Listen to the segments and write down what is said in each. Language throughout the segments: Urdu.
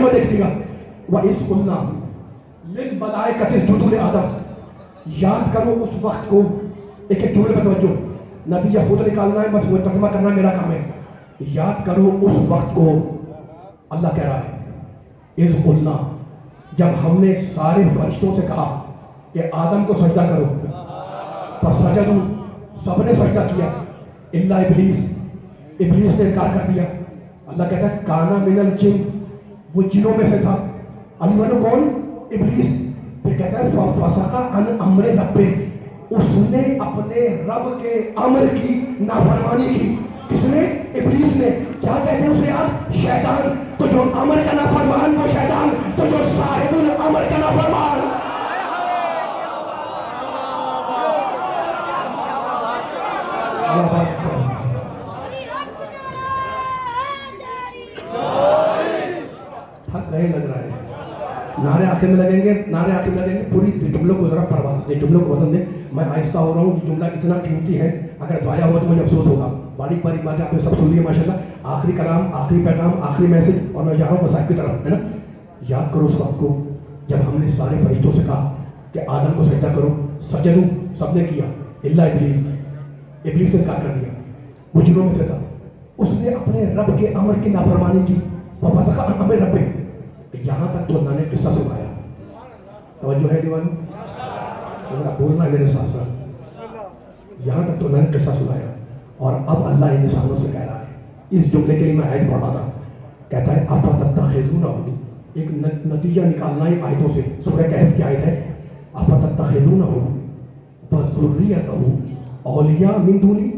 کلمہ دیکھ لیگا وَإِذْ قُلْنَا لِلْمَلَائِكَةِ اسْجُدُوا لِآدَمَ. یاد کرو اس وقت کو. ایک ایک جملے پہ توجہ, نتیجہ خود نکالنا ہے, بس وہ ترجمہ کرنا میرا کام ہے. یاد کرو اس وقت کو. اللہ کہہ رہا ہے اِذْ قُلْنَا, جب ہم نے سارے فرشتوں سے کہا کہ آدم کو سجدہ کرو, فسجدوا, سب نے سجدہ کیا الا ابلیس, ابلیس نے انکار کر دیا. اللہ کہتا ہے کانا من الجن, وہ جنوں میں سے تھا. اللہ کون؟ ابلیس. پھر کہتا ہے ففسق عن امر ربہ, اس نے اپنے رب کے امر کی نافرمانی کی. کس نے؟ ابلیس نے. کیا کہتے ہیں اسے آپ؟ شیطان. تو جو امر کا نافرمان وہ شیطان, تو جو صاحب الامر کا نافرمان. تھک گئے لگ رہا ہے. نعرے آخر میں لگیں گے, نعرے آخر میں لگیں گے. پوری جملوں کو ذرا پرواز دیں, جملوں کو وزن دیں. میں آہستہ ہو رہا ہوں, یہ جملہ اتنا قیمتی ہے, اگر ضائع ہوا تو مجھے افسوس ہوگا. باریک باریک باتیں آپ نے سب سن لی ہے ماشاءاللہ. آخری کلام, آخری پیغام, آخری میسج, اور میں جا رہا ہوں مصائب کی طرف, ہے نا. یاد کرو اس وقت کو جب ہم نے سارے فرشتوں سے کہا کہ آدم کو سجدہ کرو, سجدو, سب نے کیا الا ابلیس, ابلیس نے انکار کر دیا, وہ جنوں میں سے تھا. اس نے اپنے رب کے امر کی نافرمانی کی. ففسق عن امر ربہ. یہاں تک تو اللہ نے قصہ سنایا. توجہ ہے دیوانو, ذرا بولنا ہے میرے ساتھ ساتھ. یہاں تک تو اللہ نے قصہ سنایا, اور اب اللہ انسانوں سے کہہ رہا ہے. اس جملے کے لیے میں آیت پڑھا تھا, کہتا ہے افتتخذونہ, ایک نتیجہ نکالنا ہے آیتوں سے. سورہ کہف کی آیت ہے, افتتخذونہ وذریتہ اولیاء من دونی.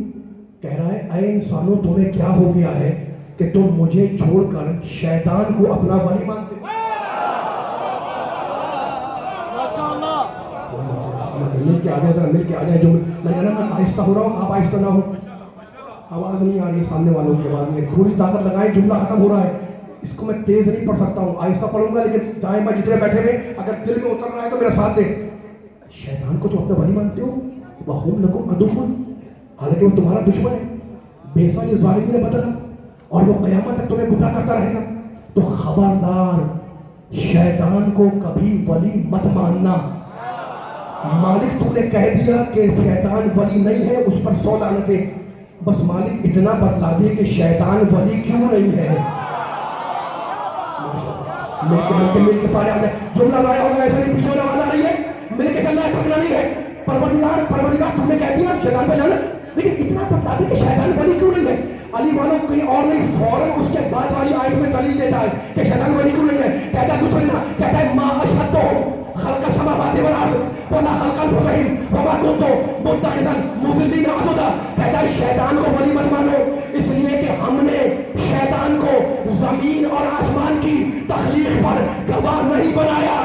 کہہ رہا ہے اے انسانوں تمہیں کیا ہو گیا ہے کہ تم مجھے چھوڑ کر شیطان کو اپنا ولی مانتے. مل کے آ جائیں, ذرا مل کے آ جائیں. جو میں کہنا میں آہستہ ہو رہا ہوں, آپ آہستہ نہ ہو. آواز نہیں آ رہی ہے سامنے والوں کی آواز میں. پوری طاقت لگائیں, جملہ ختم ہو رہا ہے. اس کو میں تیز نہیں پڑھ سکتا ہوں, آہستہ پڑھوں گا, لیکن چاہے میں جتنے بیٹھے ہوئے اگر دل میں اتر رہا ہے تو میرا ساتھ دے. شیطان کو تم اپنا ولی مانتے ہو, وَهُمْ لَكُمْ عَدُوٌّ, حالانکہ وہ تمہارا دشمن ہے. بے ساری ظالمین نے بدلا, اور وہ قیامت تک تمہیں گمراہ کرتا رہے گا. تو خبردار, شیطان کو کبھی ولی مت ماننا. مالک تو نے کہہ دیا کہ شیطان ولی نہیں ہے, اس پر 100 لعنتیں. بس مالک اتنا بتلا دے کہ شیطان ولی کیوں نہیں ہے. مل کے سارے آ جائیں. جملہ ضائع ہوگا, ایسا نہیں پیچھے آواز آ رہی ہے, مل کے چلنا ہے, پھگنا نہیں ہے. پروردگار تم نے کہہ دیا شیطان پہ جانا, لیکن اتنا بتلا دے کہ شیطان ولی کیوں نہیں ہے. علی والوں کہیں اور نہیں, فوراً اس کے بعد والی آیت میں دلیل دیتا ہے کہ شیطان ولی کیوں نہیں ہے. کہتا ہے کچھ نہیں نا, کہتا ہے ما اشهدتهم خلق السماوات والارض ولا خلق انفسهم وما كنت متخذا المضلين عضدا. کہتا ہے شیطان کو ولی مت مانو, اس لیے کہ ہم نے شیطان کو زمین اور آسمان کی تخلیق پر گواہ نہیں بنایا.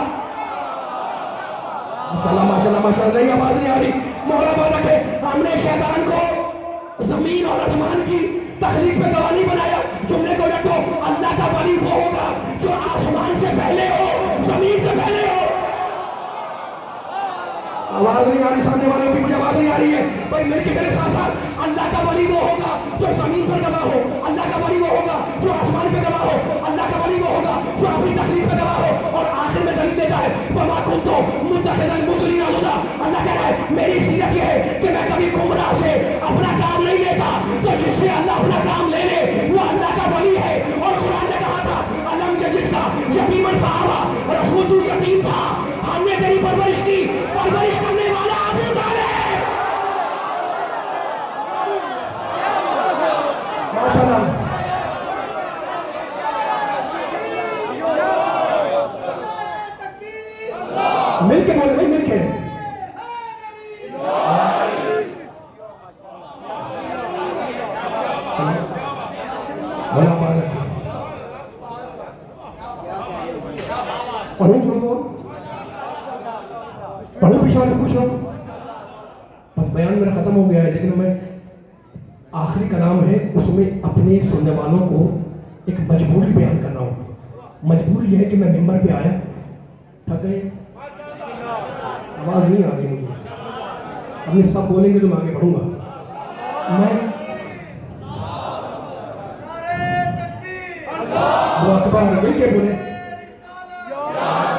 ماشاءاللہ ماشاءاللہ ماشاءاللہ. نہیں آواز نہیں آ رہی, مولا بات رکھے. ہم نے شیطان کو زمین اور آسمان کی تخلیق پہ گواہ نہیں بنایا. جملے کو رکھو, اللہ کا ولی وہ ہوگا جو آسمان سے پہلے ہو, زمین سے پہلے ہو. آواز نہیں آ رہی سامنے والوں کی, مجھے آواز نہیں آ رہی ہے بھائی. مل کے میرے ساتھ ساتھ, اللہ کا ولی وہ ہوگا جو زمین پر گواہ ہو, اللہ کا ولی وہ ہوگا جو آسمان پہ گواہ ہو, اللہ کا ولی وہ ہوگا جو اپنی تخلیق پہ گواہ ہو. اور آخر میں دلیل دیتا ہے وما كنت متخذا المضلين عضدا. اللہ کہہ رہا ہے میری سیرت یہ ہے کہ میں کبھی گمراہ سے اپنا کام نہیں لیتا. تو جس سے اللہ اپنا کام لے لے وہ اللہ کا ولی ہے. اور قرآن نے کہا تھا الم یجدک یتیما فآویٰ, رسول تو یتیم تھا, ہم نے تیری پرورش کی, پرورش کرنے والا ابو طالب. ماشاءاللہ. مل کے بولے بھائی, مل کے. پڑھو پیچھے والے پوچھو. بس بیان میرا ختم ہو گیا ہے, لیکن میں آخری کلام ہے, اس میں اپنے سننے والوں کو ایک مجبوری بیان کر رہا ہوں. مجبوری یہ ہے کہ میں ممبر پہ آیا, تھک گئے, آواز نہیں آ رہی مجھے. اب یہ سب بولیں گے تو میں آگے بڑھوں گا. میں وہ اکبر مل کے بولے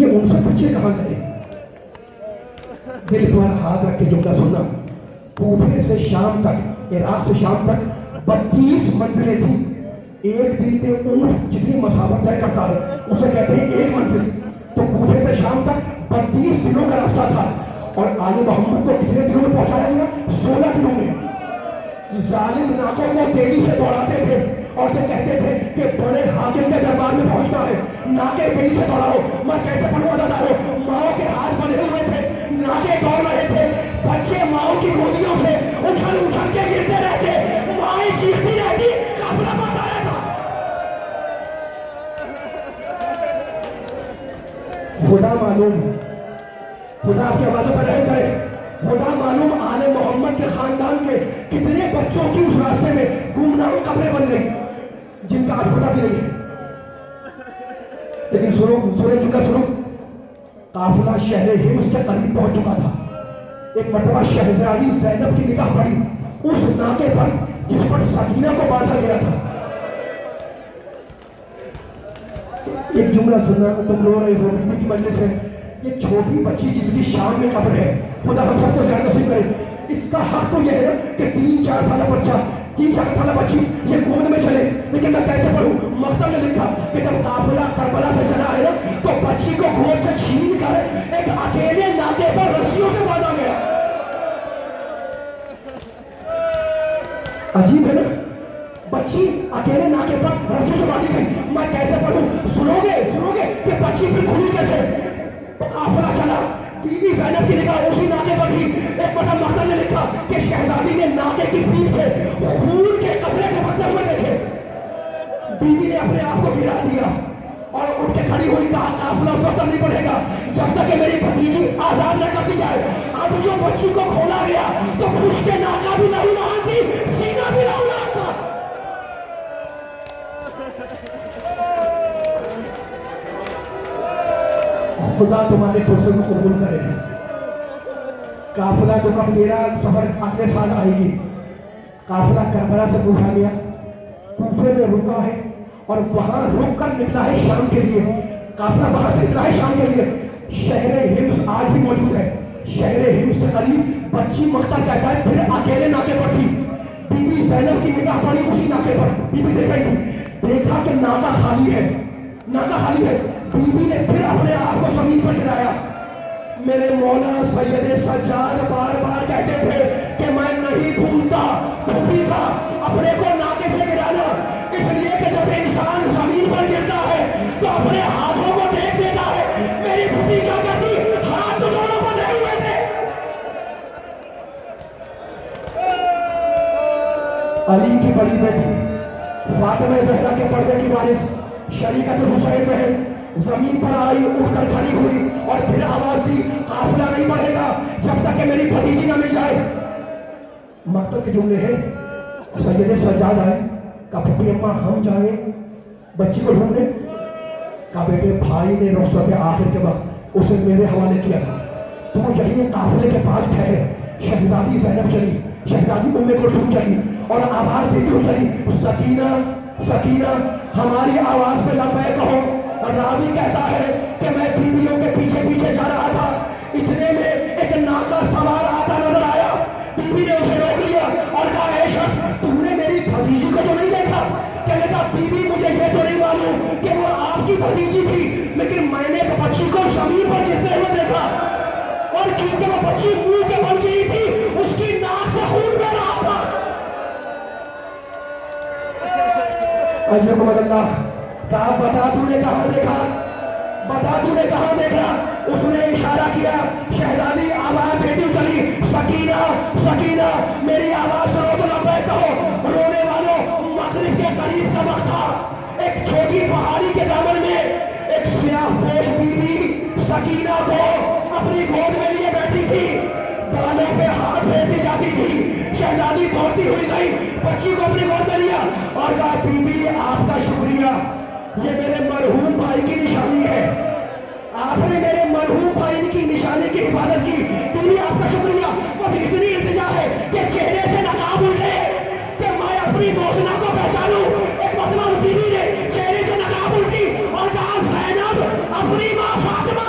یہ ان سے بچے کہاں گئے؟ دل پر ہاتھ رکھ کے جملہ سننا. کوفے سے شام تک، عراق سے شام تک 32 منزلیں تھیں. ایک دن پہ اونٹ جتنی مسافت طے کرتا ہے اسے کہتے ہیں ایک منزل. تو کوفے سے شام تک 32 دنوں کا راستہ تھا. اور آل محمد کو کتنے دنوں میں پہنچایا گیا؟ 16 دنوں میں. ظالم ناکوں کو تیزی سے دوڑاتے تھے اور یہ کہتے تھے کہ بڑے حاکم کے دربار میں پہنچنا ہے، ناکے تیزی سے دوڑاؤ. میں کیسے پڑھوں عزادارو؟ ماؤں کے ہاتھ بندھے ہوئے تھے، ناکے دوڑ رہے تھے، بچے ماؤں کی گودیوں سے اچھل اچھل کے گرتے رہتے، مائیں چیختی رہتی، قافلہ بڑھتا رہتا. خدا معلوم، خدا آپ کی آوازوں پر رحم کرے. خدا معلوم آل محمد کے خاندان کے کتنے بچوں کی اس راستے میں گمنام قبریں بن گئی جن کا آج پتہ بھی نہیں ہے. لیکن سنو جملہ سنو. قافلہ شہر حمص کے قریب پہنچ چکا تھا. ایک مرتبہ شہزادی زینب کی نگاہ پڑی اس ناکے پر جس پر سکینہ کو باندھا گیا تھا. ایک جملہ سننا، تم رو رہے ہو، بی بی کی مجلس ہے. یہ چھوٹی بچی جس کی شام میں قبر ہے، خدا ہم سب کو زیادہ نصیب کرے. اس کا حق تو یہ ہے کہ 3-4 سالہ بچہ، 3-4 سالہ بچی یہ گود میں چلے. لیکن میں کیسے پڑھوں؟ مکتب میں لکھا کہ جب قافلہ کربلا سے چلا ہے نا تو بچی کو گود سے چھین کر ایک اکیلے ناکے پر رسیوں سے باندھا گیا. عجیب ہے نا، بچی اکیلے ناکے پر رسیوں سے باندھی گئی. میں کیسے پڑھوں؟ سنو گے کہ بچی پھر کھلی کیسے؟ قافلہ چلا، بی بی زینب کی نگاہ اسی ناکے پر تھی. ایک بڑا مقدر نے لکھا کہ شہزادی نے ناکے کی پیٹھ سے خون کے قطرے ٹپکتے ہوئے دیکھے. بی بی نے اپنے آپ کو گرا دیا اور اٹھ کے کھڑی ہوئی، کہا قافلہ اس وقت نہیں پڑھے گا جب تک کہ میری بھتیجی آزاد نہ کر دی جائے. اب جو بچی کو کھولا گیا تو پشت ناکا بھی لہو لہان تھی، سینہ بھی لہو لہان تھا. خدا تمہارے پرسوں کو قبول کرے. قافلہ تو کب تیرا سفر اگلے سال آئے گی. قافلہ کربلا سے کوفہ گیا، کوفے میں رکا ہے اور وہاں رک کر نکلا ہے شام کے لیے. قافلہ وہاں سے نکلا ہے شام کے لیے. شہر حمص آج بھی موجود ہے. شہر حمص کے قریب بچی مقتل کہتا ہے پھر اکیلے ناکے پر تھی. بی بی زینب کی نگاہ پڑی اسی ناکے پر. بی بی دیکھ رہی تھی، دیکھا کہ ناکا خالی ہے، ناکا خالی ہے. بی بی نے پھر اپنے آپ کو زمین پر گرایا. میرے مولا سید سجاد بار بار کہتے تھے کہ میں نہیں بھولتا پھوپھی کا اپنے کو ناکے سے گرانا، اس لیے کہ جب انسان زمین پر گرتا ہے تو اپنے ہاتھوں کو دیکھ دیتا ہے. میری پھوپھی کیا کرتی؟ ہاتھ دونوں بندھے ہوئے تھے. علی کی بڑی بیٹی فاطمہ زہرا کے پردے کی وارث شریکت حسین بہن زمین پر آئی، اٹھ کر کھڑی ہوئی اور پھر آواز دی، قافلہ نہیں بڑھے گا جب تک کہ میری بھتیجی نہ مل جائے. مقتل کے جملے ہیں. سید سجاد آئے، کہا پھپھی اماں ہم جائیں بچی کو ڈھونڈنے؟ کہا بیٹے بھائی نے رخصت آخر کے وقت اسے میرے حوالے کیا تھا، تو یہی قافلے کے پاس ٹھہرے. شہزادی زینب چلی، شہزادی ام کلثوم چلی اور آواز دیتی ہوئی چلی، سکینہ سکینہ ہماری آواز پہ لبیک کہو. راوی کہتا ہے کہ میں بیویوں کے پیچھے پیچھے جا رہا تھا، اتنے میں ایک ناکا سوار آتا نظر آیا. بیوی نے اسے روک لیا اور کہا اے شخص تو نے میری بھتیجی کو تو نہیں دیکھا؟ کہنے لگا بیوی مجھے یہ تو نہیں معلوم کہ وہ آپ کی بھتیجی تھی، لیکن میں نے ایک بچی کو زمین پر گرتے ہوئے دیکھا اور کیونکہ وہ بچی منہ کے بل گری تھی اس کی ناک سے خون بہ رہا تھا. اجرکم اللہ. کہا بتا تو نے کہاں دیکھا، بتا تو نے کہاں دیکھا؟ اس نے اشارہ کیا. شہزادی آواز دیتی چلی، سکینہ سکینہ میری آواز سنو تو لبیک کہو. رونے والوں مغرب کے قریب کا وقت تھا. ایک چھوٹی پہاڑی کے دامن میں ایک سیاہ پوش بی بی سکینہ کو اپنی گود میں لیے بیٹھی تھی، بالوں پہ ہاتھ پھیرتی جاتی تھی. شہزادی دوڑتی ہوئی گئی، بچی کو اپنی گود میں لیا اور کہا بی بی آپ کا شکریہ، یہ میرے مرحوم بھائی کی نشانی ہے، آپ نے میرے مرحوم بھائی کی نشانی کی حفاظت کی. بیوی آپ کا شکریہ. اور اتنی التجا ہے کہ چہرے سے نقاب اٹھے کہ میں اپنی موسنا کو پہچانوں. ایک مرتبہ بیوی نے چہرے سے نقاب اٹھی اور کہا زینب اپنی ماں فاطمہ